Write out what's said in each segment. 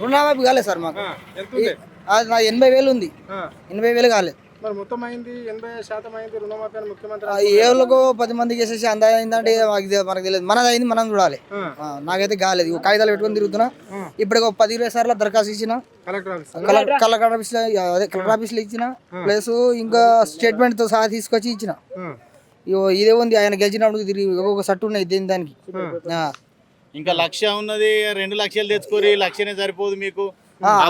రుణమాఫీ కాలేదు సార్ మాకు. ఎంత ఉంది? అది నా 80,000 ఉంది. 80,000 కాలేదు. మరి మొత్తం అయింది 80% అయింది రుణమాఫీ అని ముఖ్యమంత్రి ఏ వాళ్ళకో 10 మందికి వేసేసి అందా అయిందంటే మనకు తెలియదు. మనది అయింది, మనం చూడాలి. నాకైతే కాలేదు. కాగితాలు పెట్టుకొని తిరుగుతున్నా. ఇప్పుడు 10-20 సార్లు దరఖాస్తు ఇచ్చిన, కలెక్టర్ ఆఫీస్లో ఇచ్చిన, ప్లస్ ఇంకా స్టేట్మెంట్ తో సహా తీసుకొచ్చి ఇచ్చిన. ఇదే ఉంది, ఆయన గెలిచినప్పుడు తిరిగి ఒక్కొక్క సట్టు ఉన్నాయి దేని దానికి. ఇంకా 1,00,000 ఉన్నది, 2 లక్షలు తెచ్చుకోరి, 1,00,000 సరిపోదు మీకు.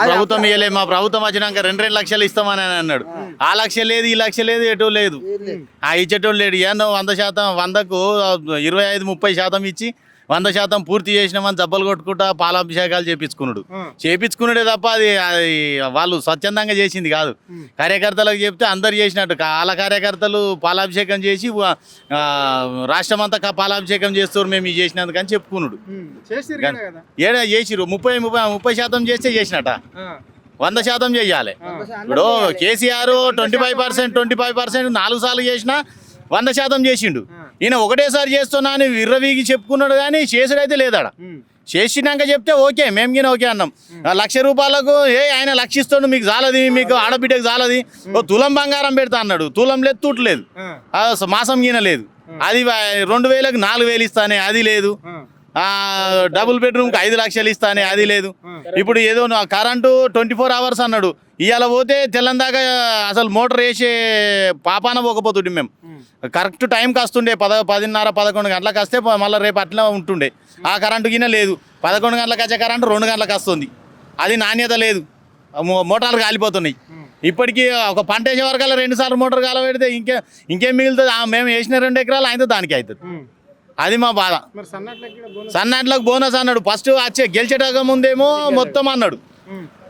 ప్రభుత్వం ఇవ్వలే, మా ప్రభుత్వం వచ్చినాక 2 లక్షలు ఇస్తామని అన్నాడు. ఆ 1,00,000 లేదు, ఈ 1,00,000 లేదు, ఎటో లేదు. ఇచ్చేటోళ్ళు లేడు. ఏమో 100%, 100కు 25-30% ఇచ్చి 100% పూర్తి చేసినామని జబ్బలు కొట్టుకుంటా పాలాభిషేకాలు చేపించుకున్నాడే తప్ప అది వాళ్ళు స్వచ్ఛందంగా చేసింది కాదు. కార్యకర్తలకు చెప్తే అందరు చేసినట్టు వాళ్ళ కార్యకర్తలు పాలాభిషేకం చేసి రాష్ట్రం అంతా పాలాభిషేకం చేస్తారు మేము ఇది చేసినందుకని చెప్పుకున్నాడు. ఏడా చేసిరు 30% చేస్తే చేసినట్ట 100% చెయ్యాలి. ఇప్పుడు కేసీఆర్ 25% 4 సార్లు చేసినా 100% చేసిండు. ఈయన ఒకటేసారి చేస్తున్నా అని విర్రవీగి చెప్పుకున్నాడు, కానీ చేసుడైతే లేదాడ. చేసినాక చెప్తే ఓకే, మేము గిన ఓకే అన్నాం. 1,00,000 రూపాయలకు ఆయన 1,00,000 ఇస్తాడు, మీకు చాలది, మీకు ఆడబిడ్డకు చాలది, తులం బంగారం పెడతా అన్నాడు. తులం లేదు, తూటు లేదు, మాసం గిన లేదు. అది 2,000కు 4,000 ఇస్తానే, అది లేదు. డబుల్ బెడ్రూమ్కి 5 లక్షలు ఇస్తానే, అది లేదు. ఇప్పుడు ఏదో కరెంటు 24 hours అన్నాడు. ఇవాళ పోతే తెల్లందాకా అసలు మోటార్ వేసే పాపాన పోకపోతుండే మేము. కరెక్ట్ టైంకి వస్తుండే 10:30-11 గంటలకు వస్తే మళ్ళీ రేపు అట్లా ఉంటుండే. ఆ కరెంటు గిన్నె లేదు. 11 గంటలకు వచ్చే కరెంటు 2 గంటలకు వస్తుంది. అది నాణ్యత లేదు, మోటార్లు కాలిపోతున్నాయి. ఇప్పటికీ ఒక పంట వేసే వరకల్లా 2 సార్లు మోటార్ కాల పెడితే ఇంకేం మిగులుతుంది? మేము వేసిన 2 ఎకరాలు అయితే దానికి అవుతుంది. అది మా బాధ. సన్నాట్లకు బోనస్ అన్నాడు. ఫస్ట్ వచ్చే గెలిచేటక ముందేమో మొత్తం అన్నాడు,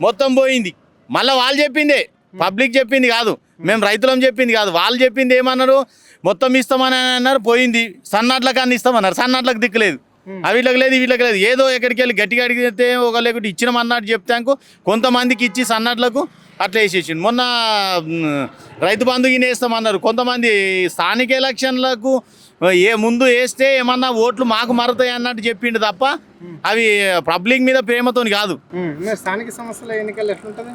మొత్తం పోయింది. మళ్ళీ వాళ్ళు చెప్పిందే, పబ్లిక్ చెప్పింది కాదు, మేము రైతులం చెప్పింది కాదు. వాళ్ళు చెప్పింది ఏమన్నారు, మొత్తం ఇస్తామని అన్నారు, పోయింది. సన్నాట్లకు అన్ని ఇస్తామన్నారు, సన్నాట్లకు దిక్కులేదు. వీళ్ళకి లేదు, వీళ్ళకి లేదు. ఏదో ఎక్కడికి వెళ్ళి గట్టిగా అడిగితే ఒక లేకుంటే ఇచ్చినామన్నట్టు చెప్తాకు కొంతమందికి ఇచ్చి సన్నాట్లకు అట్లా వేసేసిండు. మొన్న రైతు బంధుకి వేస్తామన్నారు. కొంతమంది స్థానిక ఎలక్షన్లకు ముందు వేస్తే ఏమన్నా ఓట్లు మాకు మరతాయి అన్నట్టు చెప్పిండు తప్ప అవి పబ్లిక్ మీద ప్రేమతో కాదు. స్థానిక సంస్థల ఎన్నికలు ఎట్లుంటది?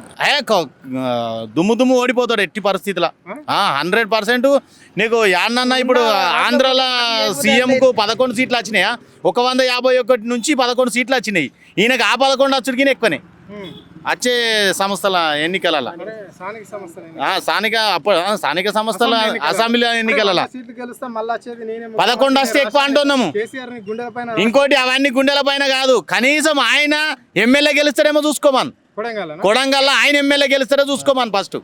దుమ్ము ఓడిపోతాడు ఎట్టి పరిస్థితిలో. 100% నీకు యాడనన్నా ఇప్పుడు ఆంధ్రాలో సీఎంకు 11 సీట్లు వచ్చినాయా? 151 నుంచి 11 సీట్లు వచ్చినాయి. ఈయనకు ఆ 11 వచ్చుడికి ఎక్కువనే వచ్చే సంస్థల ఎన్నికల స్థానిక సంస్థల అసెంబ్లీ ఎన్నికల 11 వస్తే ఎక్కువ అంటున్నాము. ఇంకోటి అవన్నీ గుండెల పైన కాదు, కనీసం ఆయన ఎమ్మెల్యే గెలుస్తాడేమో చూసుకోమని. కొడంగల్లో ఆయన ఎమ్మెల్యే గెలుస్తాడో చూసుకోమని ఫస్ట్.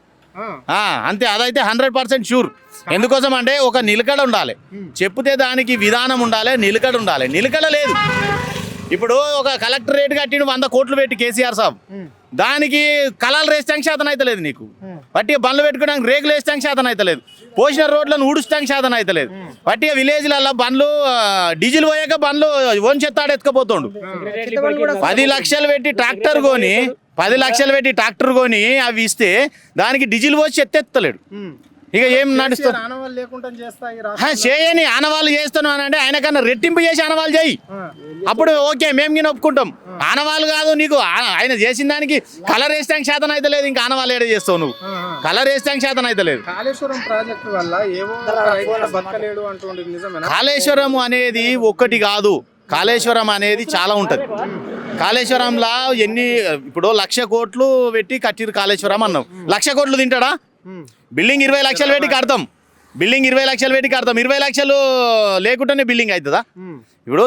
అంతే, అదైతే 100% షూర్. ఎందుకోసం అంటే ఒక నిలకడ ఉండాలి, చెప్తే దానికి విధానం ఉండాలి, నిలకడ ఉండాలి. నిలకడ లేదు. ఇప్పుడు ఒక కలెక్టరేట్ కట్టిన 100 కోట్లు పెట్టి కేసీఆర్ సాబ్, దానికి కళలు వేస్తానికి శాతం అయితే లేదు. నీకు పట్టిగా బండ్లు పెట్టుకోవడానికి రేకులు వేస్తానికి శాతం అయితే లేదు. పోసిన రోడ్లను ఊడుస్తానికి శాతం అయితే లేదు. పట్టిగా విలేజ్లలో బండ్లు డీజిల్ పోయాక బండ్లు వంచెత్తాడు ఎత్తుకపోతుండు. 10 లక్షలు పెట్టి ట్రాక్టర్ కొని 10 లక్షలు పెట్టి ట్రాక్టర్ కొని అవి ఇస్తే దానికి డీజిల్ పోసి ఎత్తెత్తలేడు. ఇక ఏం నడుస్తుంది? చేయని ఆనవాళ్ళు చేస్తాను అని అంటే ఆయన కన్నా రెట్టింపు చేసి ఆనవాళ్ళు చేయి, అప్పుడు ఓకే మేము గిన ఒప్పుకుంటాం. ఆనవాళ్ళు కాదు, నీకు ఆయన చేసిన దానికి కలర్ వేస్తానికి శాతం అయితే లేదు. ఇంకా ఆనవాళ్ళు ఏడ చేస్తావు నువ్వు? కలర్ వేస్తానికి శాతం అయితే లేదు. కాళేశ్వరం అనేది ఒక్కటి కాదు, కాళేశ్వరం అనేది చాలా ఉంటుంది. కాళేశ్వరంలో ఇప్పుడు 1,00,000 కోట్లు పెట్టి కట్టిరు కాళేశ్వరం అన్నావు. 1,00,000 కోట్లు తింటాడా? బిల్డింగ్ 20 లక్షలు పెట్టి కడతాం. 20 లక్షలు లేకుండానే బిల్డింగ్ అవుతుందా? ఇప్పుడు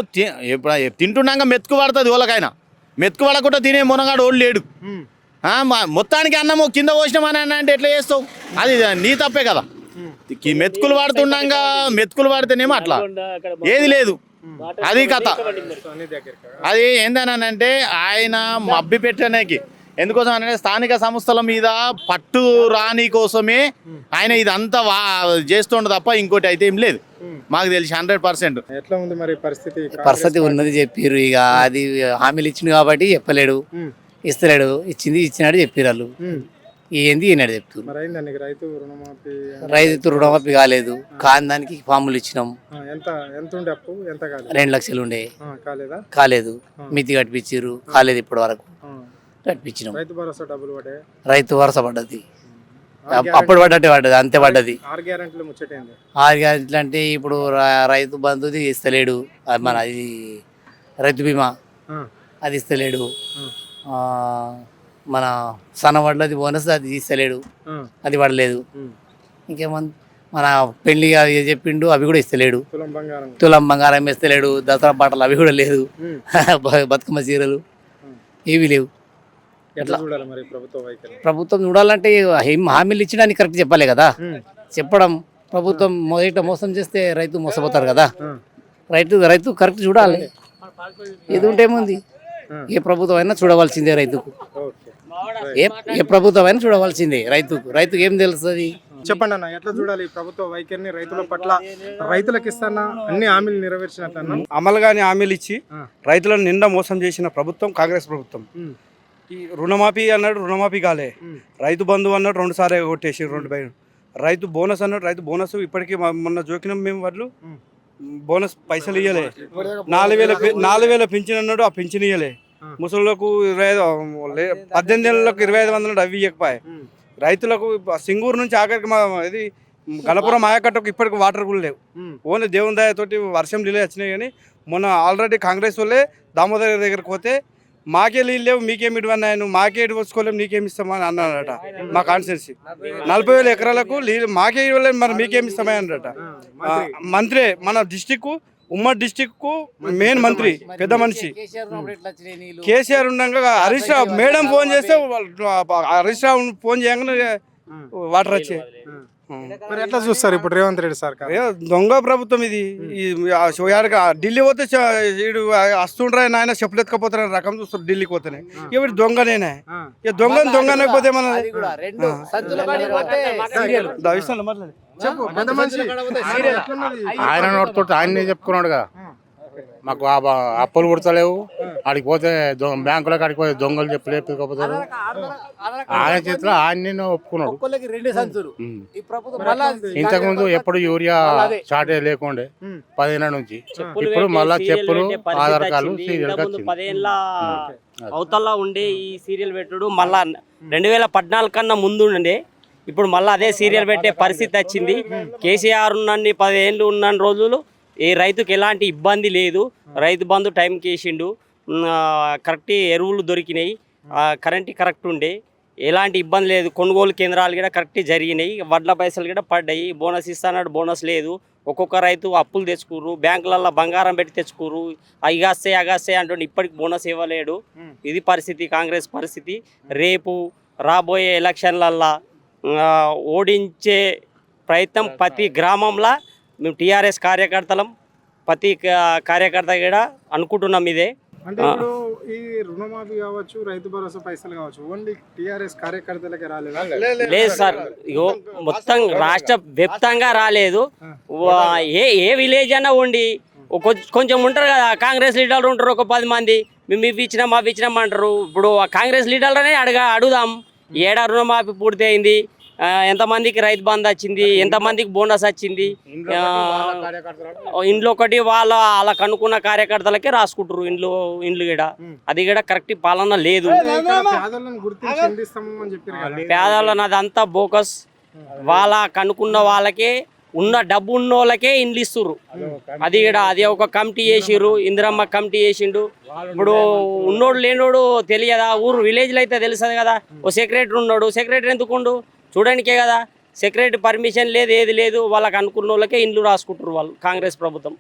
తింటున్నాక మెతుకు పడుతుంది. వాళ్ళకైనా మెతుకు పడకుండా తినే మునగాడు ఓళ్ళు లేడు. మొత్తానికి అన్నము కింద పోసినామని అంటే ఎట్లా చేస్తావు? అది నీ తప్పే కదా. మెతుకులు పడితేనేమో అట్లా ఏది లేదు. అది కథ. అది ఏందనంటే ఆయన మబ్బి పెట్టడానికి, ఎందుకోసం అంటే స్థానిక సంస్థల మీద పట్టు రాని కోసమే ఆయన ఇదంతా చేస్తుండ తప్ప ఇంకోటి అయితే ఏం లేదు మాకు తెలిసి. 100%. ఎట్లా ఉంది మరి పరిస్థితి ఉన్నది చెప్పారు. ఇక అది హామీలు ఇచ్చింది కాబట్టి చెప్పలేడు, ఇస్తలేడు. ఇచ్చినాడు చెప్పారు వాళ్ళు. ఏంది ఈనాడు చెప్తారు. రైతు రుణమాఫీ కాలేదు, కాని దానికి ఫాములు ఇచ్చినాం. 2 లక్షలు ఉండే కాలేదు. మితి కట్టించారు, కాలేదు ఇప్పటి వరకు. కట్టించినాం. రైతు భరోసా డబ్బులు పడే రైతు వరుస పడ్డది, అప్పుడు పడ్డట్టే పడ్డది, అంతే పడ్డది. 6 గ్యారెంటీలు ముచ్చటైంది. 6 గ్యారెంటీలు అంటే ఇప్పుడు రైతు బంధుది ఇస్తలేడు, మన ఇది రైతు బీమా అది ఇస్తలేడు, మన సన్నవడ్లది బోనస్ అది ఇస్తలేడు, అది పడలేదు. ఇంకేమన్నా మన పెళ్లి అవి చెప్పిండు, అవి కూడా ఇస్తలేడు. తులం బంగారం ఇస్తలేడు, దసరా బట్టలు అవి కూడా లేదు, బతుకమ్మ చీరలు ఏవి లేవు. ఎట్లా చూడాలి మరి ప్రభుత్వం చూడాలంటే ఏం హామీలు ఇచ్చడానికి కరెక్ట్ చెప్పాలి కదా. చెప్పడం ప్రభుత్వం మోసం చేస్తే రైతు మోసపోతారు కదా. రైతు కరెక్ట్ చూడాలి. ఏది ఉంటే ఏముంది, ఏ ప్రభుత్వం అయినా చూడవలసిందే రైతుకు, ఏ ప్రభుత్వం అయినా చూడవలసిందే రైతుకు ఏం తెలుస్తుంది. చెప్పండి అన్న, ఎట్లా చూడాలి ప్రభుత్వ వైఖరిని రైతుల పట్ల? రైతులకు ఇస్తానా అన్ని హామీలు నెరవేర్చినట్టు అమలు కాని హామీలు ఇచ్చి రైతులను నిండా మోసం చేసిన ప్రభుత్వం కాంగ్రెస్ ప్రభుత్వం. ఈ రుణమాఫీ అన్నాడు, రుణమాఫీ కాలే. రైతు బంధువు అన్నాడు, 2 సార్లు కొట్టేసి 2 రైతు బోనస్ అన్నాడు, రైతు బోనస్ ఇప్పటికీ మొన్న జోకినాం మేము, వాళ్ళు బోనస్ పైసలు ఇవ్వలే. 4,000 పింఛన్ అన్నాడు, ఆ పింఛన్ ఇవ్వలే. ముసళ్ళకు 18 ఏళ్ళకు 2,500 అవి ఇవ్వకపోయే. రైతులకు సింగూరు నుంచి ఆఖరికి ఇది గణపురం ఆయకట్టకు ఇప్పటికి వాటర్ కూడా లేవు. ఓన్లీ దేవుని దయతోటి వర్షం నీళ్ళు వచ్చినాయి. కానీ మొన్న ఆల్రెడీ కాంగ్రెస్ వాళ్ళే దామోదర్ దగ్గరికి పోతే మాకే నీళ్ళు లేవు, మీకేమి ఇవ్వన్నాయను, మాకే ఇటు వచ్చుకోలేము, నీకేమి ఇస్తామని అన్నాడట. మా కాన్స్టిట్యున్సీ 40,000 ఎకరాలకు నీళ్ళు మాకే ఇవ్వలేదు, మరి మీకేమి ఇస్తామని అన్నాడట. మంత్రి మన డిస్టిక్, ఉమ్మడి డిస్టిక్ కు మెయిన్ మంత్రి, పెద్ద మనిషి కేసీఆర్ ఉండగా హరీష్ రావు మేడం ఫోన్ చేస్తే హరీష్ రావు ఫోన్ చేయగానే వాటర్ వచ్చాయి. ఎట్లా చూస్తారు ఇప్పుడు రేవంత్ రెడ్డి సర్కార్? దొంగ ప్రభుత్వం ఇది. ఢిల్లీ పోతే వస్తుండ్రా నాయన చెప్పులు ఎత్తుకపోతారు రకం చూస్తారు. ఢిల్లీకి పోతేనే ఇవి దొంగనేనే, దొంగనకపోతే మన ఆయన నోటితో ఆయనే చెప్పుకున్నాడు కదా, మాకు అప్పులు కుడతలేవు, ఆడికి పోతే బ్యాంకులో కాడికి పోతే దొంగలు చెప్పలేకపోతారు. ఆయన చేతిలో ఆయన ఒప్పుకున్నాడు. ఇంతకుముందు ఎప్పుడు యూరియా షార్టేజ్ లేకుండే 10 ఏళ్ళ నుంచి, ఇప్పుడు మళ్ళా చెప్పులు, ఆధార్ కార్డు, సీరియల్ 10 ఏళ్ళ అవతల్లా ఉండే ఈ సీరియల్ పెట్టుడు మళ్ళా 2014 కన్నా ముందు ఉండే. ఇప్పుడు మళ్ళీ అదే సీరియల్ పెట్టే పరిస్థితి వచ్చింది. కేసీఆర్ ఉన్నన్ని 10 ఏళ్ళు ఉన్న రోజులు ఏ రైతుకి ఎలాంటి ఇబ్బంది లేదు. రైతు బంధు టైంకి వేసిండు, కరెక్ట్ ఎరువులు దొరికినాయి, కరెంట్ కరెక్ట్ ఉండే, ఎలాంటి ఇబ్బంది లేదు. కొనుగోలు కేంద్రాలు కూడా కరెక్ట్ జరిగినాయి, వడ్ల పైసలు కూడా పడ్డాయి. బోనస్ ఇస్తానన్నాడు, బోనస్ లేదు. ఒక్కొక్క రైతు అప్పులు తెచ్చుకుర్రు, బ్యాంకులలో బంగారం పెట్టి తెచ్చుకుర్రు, అగాస్తే అంటుండే ఇప్పటికి బోనస్ ఇవ్వలేడు. ఇది పరిస్థితి, కాంగ్రెస్ పరిస్థితి. రేపు రాబోయే ఎలక్షన్లల్లో ఓడించే ప్రయత్నం ప్రతి గ్రామంలో మేము టీఆర్ఎస్ కార్యకర్తలం, ప్రతి కార్యకర్త కూడా అనుకుంటున్నాం ఇదే. అంటే ఇప్పుడు ఈ రుణమాఫీ కావచ్చు, రైతు భరోసా పైసలు కావచ్చు, ఓన్లీ టీఆర్ఎస్ కార్యకర్తలకే రాలేదా? లేదు సార్, ఇగో మొత్తం రాష్ట్ర వ్యాప్తంగా రాలేదు. ఏ విలేజ్ అన్నా ఉండి కొంచెం ఉంటారు కదా, కాంగ్రెస్ లీడర్లు ఉంటారు ఒక 10 మంది, మేము ఇవి ఇచ్చినాం అవి ఇచ్చినాం అంటారు. ఇప్పుడు కాంగ్రెస్ లీడర్లనే అడుగుదాం, ఏడా రుణమాఫీ పూర్తి అయింది, ఎంతమందికి రైతు బంధు వచ్చింది, ఎంతమందికి బోనస్ వచ్చింది. ఇంట్లో ఒకటి వాళ్ళకు అనుకున్న కార్యకర్తలకే రాసుకుంటారు ఇండ్లు కూడా. అది కూడా కరెక్ట్ పాలన లేదు. పేదలను అదంతా బోకస్, వాళ్ళకు అనుకున్న వాళ్ళకే, ఉన్న డబ్బు ఉన్న వాళ్ళకే ఇండ్లు ఇస్తుర్రు. అది కూడా అది ఒక కమిటీ చేసిర్రు, ఇందిరమ్మ కమిటీ చేసిండు. ఇప్పుడు ఉన్నోడు లేనోడు తెలియదా? ఊరు విలేజ్లో అయితే తెలుస్తుంది కదా. ఓ సెక్రటరీ ఉన్నాడు, సెక్రటరీ ఎందుకుండు? చూడడానికే కదా. సెక్రటరీ పర్మిషన్ లేదు, ఏది లేదు, వాళ్ళకి అనుకున్న వాళ్ళకే ఇండ్లు రాసుకుంటారు వాళ్ళు కాంగ్రెస్ ప్రభుత్వం.